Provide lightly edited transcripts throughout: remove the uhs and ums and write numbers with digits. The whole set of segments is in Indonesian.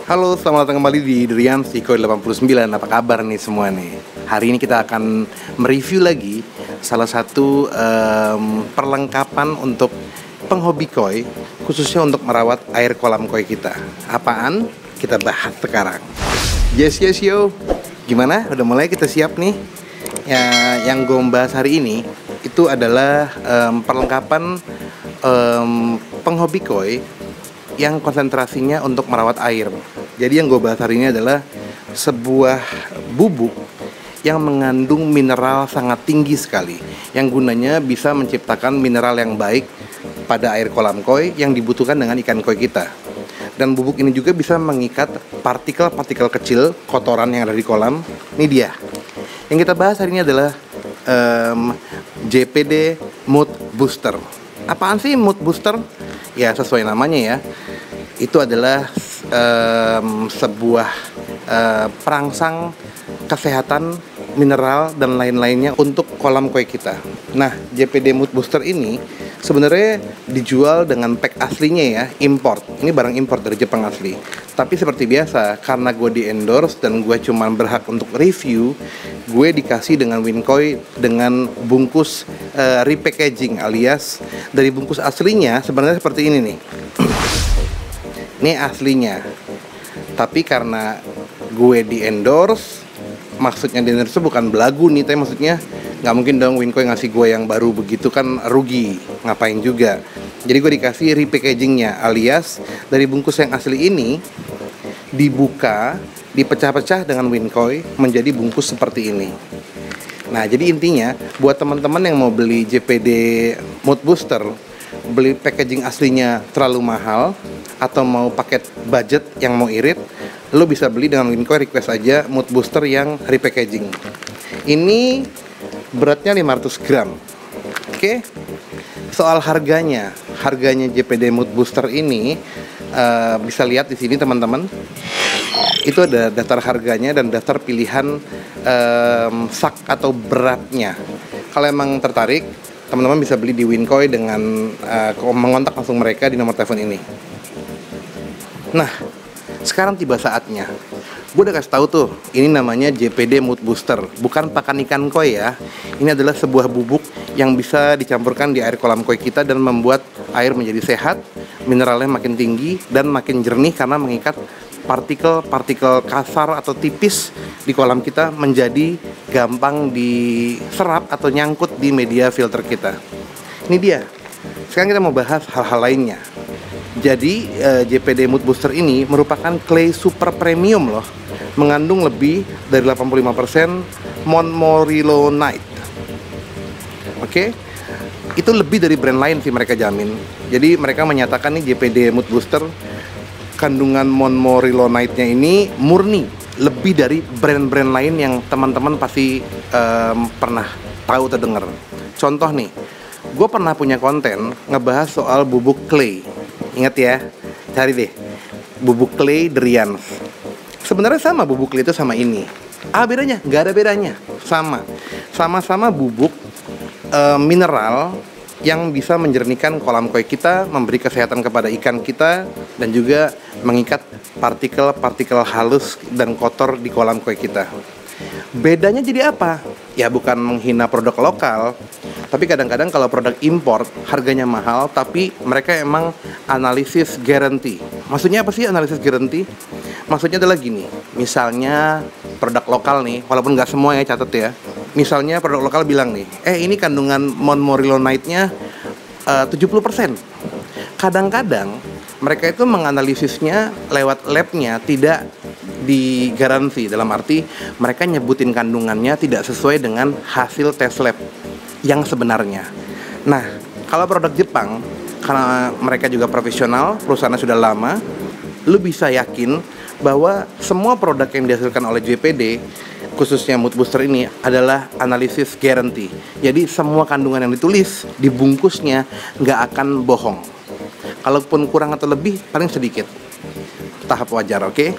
Halo, selamat datang kembali di Durian Sikoi 89. Apa kabar nih semua nih? Hari ini kita akan mereview lagi salah satu perlengkapan untuk penghobi koi, khususnya untuk merawat air kolam koi kita. Apaan? Kita bahas sekarang. Yes yo. Gimana? Udah mulai kita siap nih? Ya, yang gue bahas hari ini itu adalah perlengkapan penghobi koi yang konsentrasinya untuk merawat air. Jadi yang gue bahas hari ini adalah sebuah bubuk yang mengandung mineral sangat tinggi sekali, yang gunanya bisa menciptakan mineral yang baik pada air kolam koi yang dibutuhkan dengan ikan koi kita. Dan bubuk ini juga bisa mengikat partikel-partikel kecil kotoran yang ada di kolam. Ini dia. Yang kita bahas hari ini adalah JPD Mood Booster. Apaan sih Mood Booster? Ya sesuai namanya ya, itu adalah sebuah perangsang kesehatan, mineral dan lain-lainnya untuk kolam koi kita. Nah, JPD Mood Booster ini sebenarnya dijual dengan pack aslinya ya, import. Ini barang import dari Jepang asli. Tapi seperti biasa, karena gue di endorse dan gue cuma berhak untuk review, gue dikasih dengan Winkoi dengan bungkus repackaging, alias dari bungkus aslinya sebenarnya seperti ini nih. Ini aslinya. Tapi karena gue di endorse, maksudnya di endorse bukan belagu nih, tapi maksudnya nggak mungkin dong Winkoi ngasih gue yang baru begitu, kan rugi, ngapain juga. Jadi gue dikasih repackagingnya, alias dari bungkus yang asli ini dibuka, dipecah-pecah dengan Winkoi menjadi bungkus seperti ini. Nah, jadi intinya buat teman-teman yang mau beli JPD Mood Booster, beli packaging aslinya terlalu mahal atau mau paket budget yang mau irit, lo bisa beli dengan Winkoi, request aja Mood Booster yang repackaging. Ini beratnya 500 gram. Oke. Soal harganya JPD Mood Booster ini bisa lihat di sini teman-teman. Itu ada daftar harganya dan daftar pilihan sak atau beratnya. Kalau emang tertarik, teman-teman bisa beli di Winkoi dengan mengontak langsung mereka di nomor telepon ini. Nah, sekarang tiba saatnya. Gue udah kasih tahu tuh, ini namanya JPD Mood Booster, bukan pakan ikan koi ya. Ini adalah sebuah bubuk yang bisa dicampurkan di air kolam koi kita dan membuat air menjadi sehat, mineralnya makin tinggi dan makin jernih karena mengikat partikel-partikel kasar atau tipis di kolam kita menjadi gampang diserap atau nyangkut di media filter kita. Ini dia. Sekarang kita mau bahas hal-hal lainnya. Jadi JPD Mood Booster ini merupakan clay super premium loh, mengandung lebih dari 85% montmorillonite. Oke? Itu lebih dari brand lain sih mereka jamin. Jadi mereka menyatakan nih JPD Mood Booster kandungan montmorillonite-nya ini murni, lebih dari brand-brand lain yang teman-teman pasti pernah tahu atau dengar. Contoh nih, gue pernah punya konten ngebahas soal bubuk clay. Ingat ya, cari deh bubuk clay Durian. Sebenarnya sama bubuk clay itu sama ini. Bedanya? Nggak ada bedanya. Sama-sama bubuk mineral yang bisa menjernihkan kolam koi kita, memberi kesehatan kepada ikan kita, dan juga mengikat partikel-partikel halus dan kotor di kolam koi kita. Bedanya jadi apa? Ya bukan menghina produk lokal, tapi kadang-kadang kalau produk import harganya mahal, tapi mereka emang analisis guarantee. Maksudnya apa sih analisis guarantee? Maksudnya adalah gini, misalnya produk lokal nih, walaupun nggak semua ya, catat ya. Misalnya produk lokal bilang nih, ini kandungan montmorillonite-nya 70%. Kadang-kadang mereka itu menganalisisnya lewat labnya, tidak digaransi. Dalam arti mereka nyebutin kandungannya tidak sesuai dengan hasil tes lab yang sebenarnya. Nah, kalau produk Jepang, karena mereka juga profesional, perusahaannya sudah lama, lu bisa yakin bahwa semua produk yang dihasilkan oleh JPD, khususnya Mood Booster ini, adalah analisis guarantee. Jadi semua kandungan yang ditulis di bungkusnya nggak akan bohong. Kalaupun kurang atau lebih, paling sedikit. Tahap wajar, oke?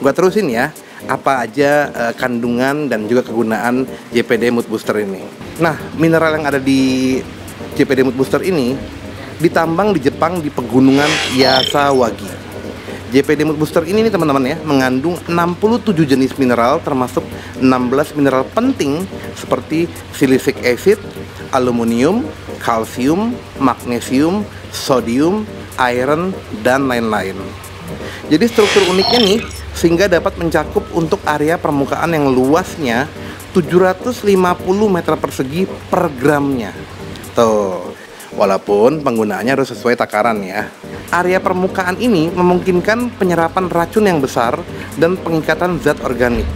Gua terusin ya, apa aja kandungan dan juga kegunaan JPD Mood Booster ini. Nah, mineral yang ada di JPD Mood Booster ini ditambang di Jepang di pegunungan Yasawagi. JPD Mood Booster ini nih teman-teman ya, mengandung 67 jenis mineral termasuk 16 mineral penting seperti silicic acid, aluminium, kalsium, magnesium, sodium, iron, dan lain-lain. Jadi struktur uniknya nih sehingga dapat mencakup untuk area permukaan yang luasnya 750 meter persegi per gramnya. Tuh, walaupun penggunaannya harus sesuai takaran ya. Area permukaan ini memungkinkan penyerapan racun yang besar dan pengikatan zat organik.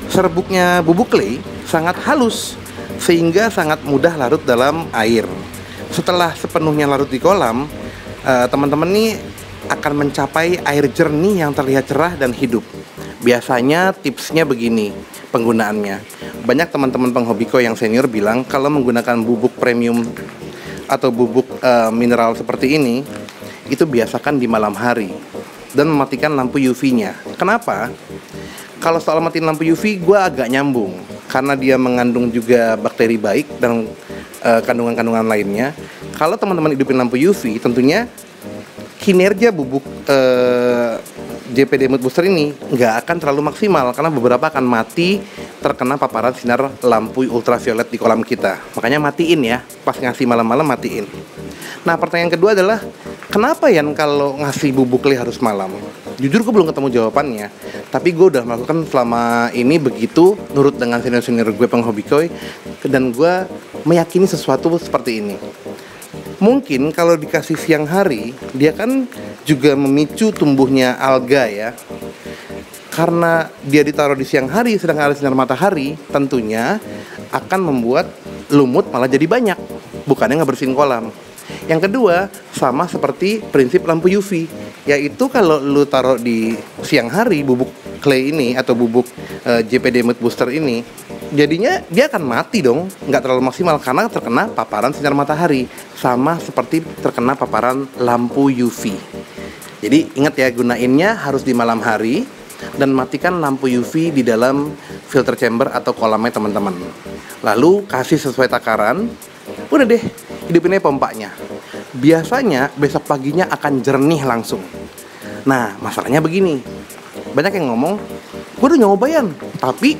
Serbuknya bubuk clay sangat halus sehingga sangat mudah larut dalam air. Setelah sepenuhnya larut di kolam, teman-teman nih akan mencapai air jernih yang terlihat cerah dan hidup. Biasanya tipsnya begini penggunaannya. Banyak teman-teman penghobi koi yang senior bilang kalau menggunakan bubuk premium atau bubuk mineral seperti ini, itu biasakan di malam hari dan mematikan lampu UV-nya. Kenapa? Kalau soal matiin lampu UV, gue agak nyambung karena dia mengandung juga bakteri baik dan kandungan-kandungan lainnya. Kalau teman-teman hidupin lampu UV, tentunya kinerja bubuk JPD Mood Booster ini nggak akan terlalu maksimal karena beberapa akan mati terkena paparan sinar lampu ultraviolet di kolam kita. Makanya matiin ya, pas ngasih malam-malam matiin. Nah, pertanyaan kedua adalah kenapa ya kalau ngasih bubuk clay harus malam? Jujur gue belum ketemu jawabannya, tapi gue udah melakukan selama ini begitu nurut dengan senior-senior gue penghobi koi, dan gue meyakini sesuatu seperti ini. Mungkin kalau dikasih siang hari, dia kan juga memicu tumbuhnya alga ya. Karena dia ditaruh di siang hari sedangkan ada sinar matahari, tentunya akan membuat lumut malah jadi banyak, bukannya ngebersihin kolam. Yang kedua, sama seperti prinsip lampu UV, yaitu kalau lu taruh di siang hari bubuk clay ini atau bubuk JPD Mood Booster ini, jadinya dia akan mati dong, nggak terlalu maksimal karena terkena paparan sinar matahari, sama seperti terkena paparan lampu UV. Jadi ingat ya, gunainnya harus di malam hari dan matikan lampu UV di dalam filter chamber atau kolamnya teman-teman. Lalu kasih sesuai takaran, udah deh, hidupinnya pompanya. Biasanya besok paginya akan jernih langsung. Nah, masalahnya begini, banyak yang ngomong, gue udah nyobain, tapi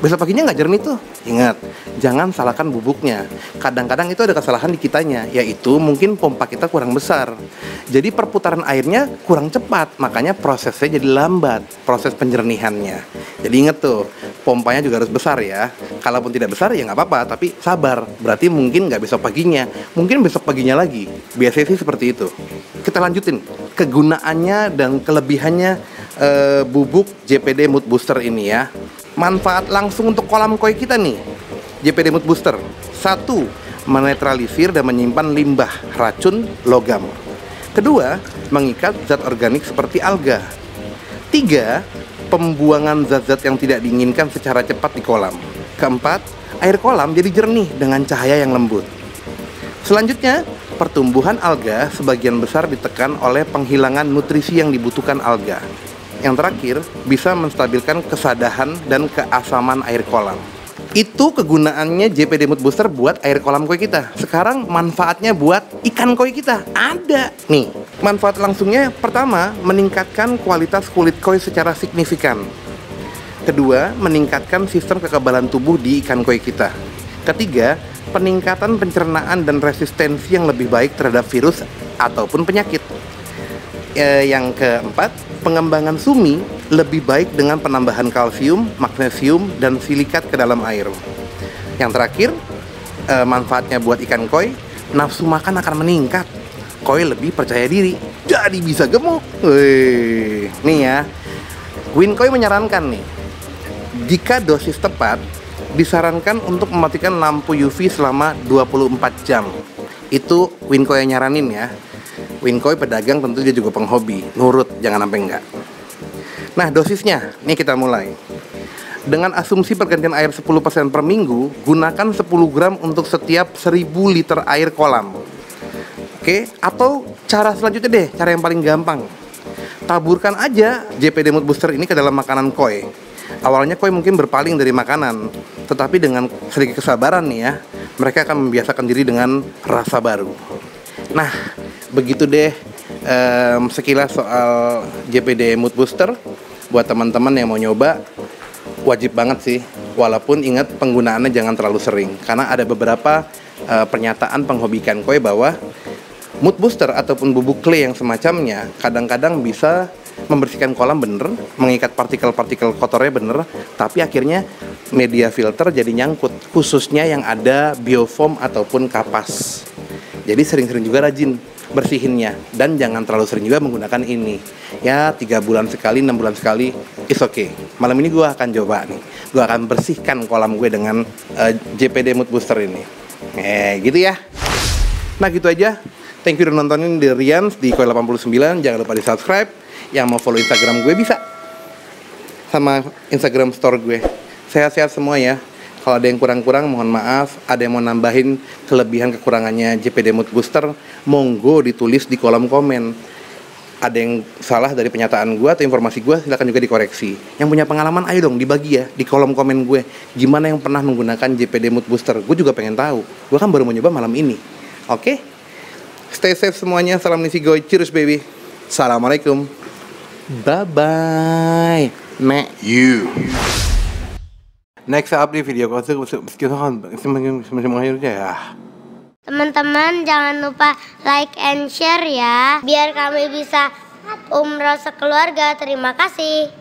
besok paginya nggak jernih tuh. Ingat, jangan salahkan bubuknya. Kadang-kadang itu ada kesalahan di kitanya, yaitu mungkin pompa kita kurang besar. Jadi perputaran airnya kurang cepat, makanya prosesnya jadi lambat, proses penjernihannya. Jadi ingat tuh, pompanya juga harus besar ya. Kalaupun tidak besar ya nggak apa-apa, tapi sabar. Berarti mungkin nggak besok paginya, mungkin besok paginya lagi. Biasanya sih seperti itu. Kita lanjutin kegunaannya dan kelebihannya bubuk JPD Mood Booster ini ya. Manfaat langsung untuk kolam koi kita nih, JPD Mood Booster. 1. Menetralisir dan menyimpan limbah racun logam. Kedua, mengikat zat organik seperti alga. 3. Pembuangan zat-zat yang tidak diinginkan secara cepat di kolam. Keempat, air kolam jadi jernih dengan cahaya yang lembut. Selanjutnya, pertumbuhan alga sebagian besar ditekan oleh penghilangan nutrisi yang dibutuhkan alga. Yang terakhir, bisa menstabilkan kesadahan dan keasaman air kolam. Itu kegunaannya JPD Mood Booster buat air kolam koi kita. Sekarang manfaatnya buat ikan koi kita. Ada nih. Manfaat langsungnya, pertama, meningkatkan kualitas kulit koi secara signifikan. Kedua, meningkatkan sistem kekebalan tubuh di ikan koi kita. Ketiga, peningkatan pencernaan dan resistensi yang lebih baik terhadap virus ataupun penyakit. Yang keempat, pengembangan sumi lebih baik dengan penambahan kalsium, magnesium, dan silikat ke dalam air. Yang terakhir, manfaatnya buat ikan koi, nafsu makan akan meningkat. Koi lebih percaya diri, jadi bisa gemuk. Wih, nih ya, Winkoi menyarankan nih, jika dosis tepat, disarankan untuk mematikan lampu UV selama 24 jam. Itu Winkoi yang nyaranin ya. Winkoi pedagang tentu dia juga penghobi, nurut, jangan sampai enggak. Nah, dosisnya, nih kita mulai. Dengan asumsi pergantian air 10% per minggu, gunakan 10 gram untuk setiap 1000 liter air kolam. Oke, atau cara selanjutnya deh, cara yang paling gampang. Taburkan aja JPD Mood Booster ini ke dalam makanan koi. Awalnya koi mungkin berpaling dari makanan, tetapi dengan sedikit kesabaran nih ya, mereka akan membiasakan diri dengan rasa baru. Nah, begitu deh sekilas soal JPD Mood Booster. Buat teman-teman yang mau nyoba, wajib banget sih. Walaupun ingat penggunaannya jangan terlalu sering, karena ada beberapa pernyataan penghobi koi bahwa Mood Booster ataupun bubuk clay yang semacamnya kadang-kadang bisa membersihkan kolam bener, mengikat partikel-partikel kotornya bener, tapi akhirnya media filter jadi nyangkut, khususnya yang ada biofoam ataupun kapas. Jadi sering-sering juga rajin bersihinnya, dan jangan terlalu sering juga menggunakan ini. Ya 3 bulan sekali, 6 bulan sekali, it's okay. Malam ini gue akan coba nih, gue akan bersihkan kolam gue dengan JPD Mood Booster ini. Gitu ya. Nah gitu aja. Thank you udah nontonin di Rians di Koi 89. Jangan lupa di subscribe. Yang mau follow Instagram gue bisa, sama Instagram store gue. Sehat-sehat semua ya. Kalau ada yang kurang-kurang mohon maaf. Ada yang mau nambahin kelebihan kekurangannya JPD Mood Booster, monggo ditulis di kolom komen. Ada yang salah dari pernyataan gue atau informasi gue, silakan juga dikoreksi. Yang punya pengalaman ayo dong dibagi ya di kolom komen gue. Gimana yang pernah menggunakan JPD Mood Booster? Gue juga pengen tahu. Gue kan baru mau nyoba malam ini. Oke? Stay safe semuanya. Salam Nisi Goy. Cheers baby. Assalamualaikum. Bye-bye. You. Next up di video ko Teman-teman jangan lupa like and share ya, biar kami bisa umroh sekeluarga. Terima kasih.